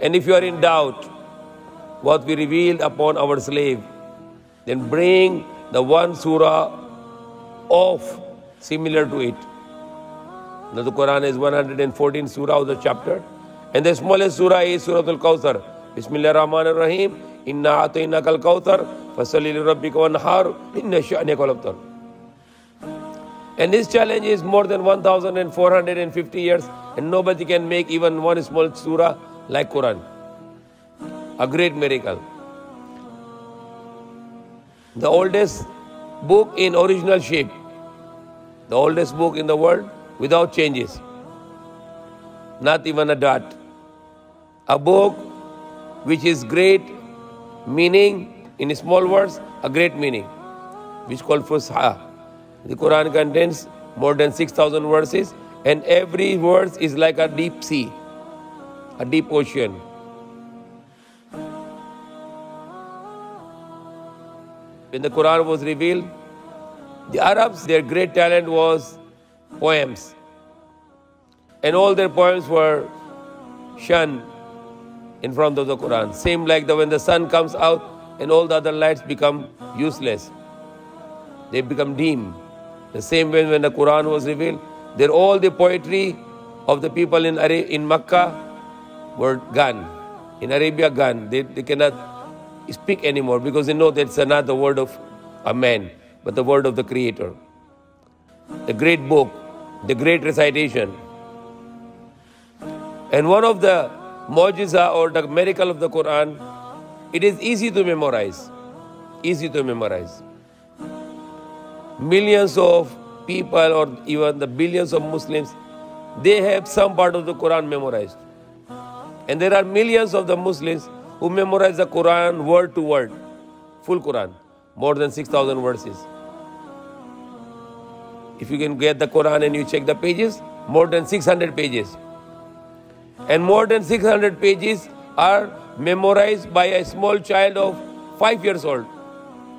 And if you are in doubt what we revealed upon our slave, then bring the one surah of similar to it. Now the Quran is 114 surah of the chapter, and the smallest surah is Surah Al-Kawthar. Bismillah ar-Rahman ar-Rahim. Inna a'tainaka al-Kawthar fasalli li rabbika wanhar inna sha'naka al-abtar. And this challenge is more than 1,450 years, and nobody can make even one small surah like Quran. A great miracle. The oldest book in original shape. The oldest book in the world without changes. Not even a dot. A book which is great meaning in small words, a great meaning, which is called Fusha. The Quran contains more than 6,000 verses, and every verse is like a deep sea, a deep ocean. When the Quran was revealed, the Arabs, their great talent was poems. And all their poems were shunned in front of the Quran. Same like when the sun comes out and all the other lights become useless. They become dim. The same way when the Quran was revealed, all the poetry of the people in Makkah were gone. In Arabia, gone. They cannot speak anymore because they know that's not the word of a man, but the word of the Creator. The great book, the great recitation. And one of the mu'jiza or the miracle of the Quran, it is easy to memorize. Easy to memorize. Millions of people or even the billions of Muslims, they have some part of the Quran memorized. And there are millions of the Muslims who memorize the Quran word to word. Full Quran. More than 6,000 verses. If you can get the Quran and you check the pages, more than 600 pages. And more than 600 pages are memorized by a small child of 5 years old,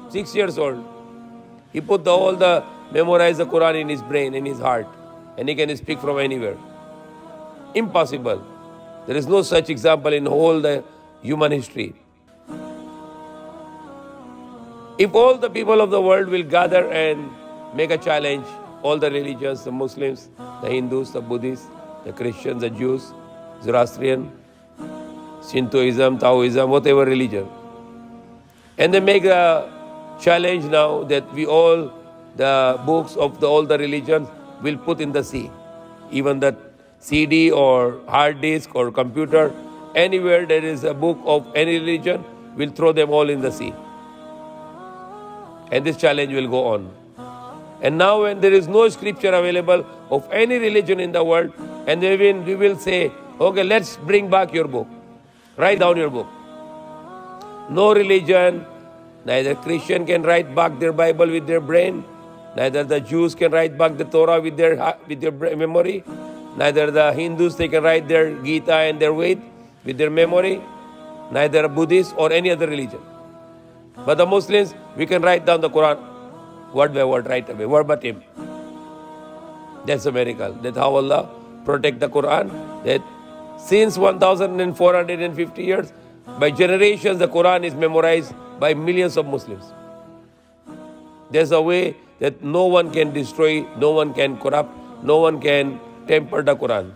6 years old. He put memorize the Quran in his brain, in his heart, and he can speak from anywhere. Impossible. There is no such example in whole the human history. If all the people of the world will gather and make a challenge, all the religions, the Muslims, the Hindus, the Buddhists, the Christians, the Jews, Zoroastrian, Shintoism, Taoism, whatever religion, and they make a challenge now that the books of all the religions will put in the sea. Even the CD or hard disk or computer, anywhere there is a book of any religion, will throw them all in the sea. And this challenge will go on. And now when there is no scripture available of any religion in the world, and we will say, okay, let's bring back your book. Write down your book. No religion, neither Christian can write back their Bible with their brain, neither the Jews can write back the Torah with their memory, neither the Hindus, they can write their Gita and their Ved with their memory, neither Buddhists or any other religion. But the Muslims, we can write down the Quran word by word, right away, verbatim. That's a miracle. That's how Allah protect the Quran. That since 1,450 years, by generations, the Quran is memorized by millions of Muslims. There's a way that no one can destroy, no one can corrupt, no one can temper the Quran.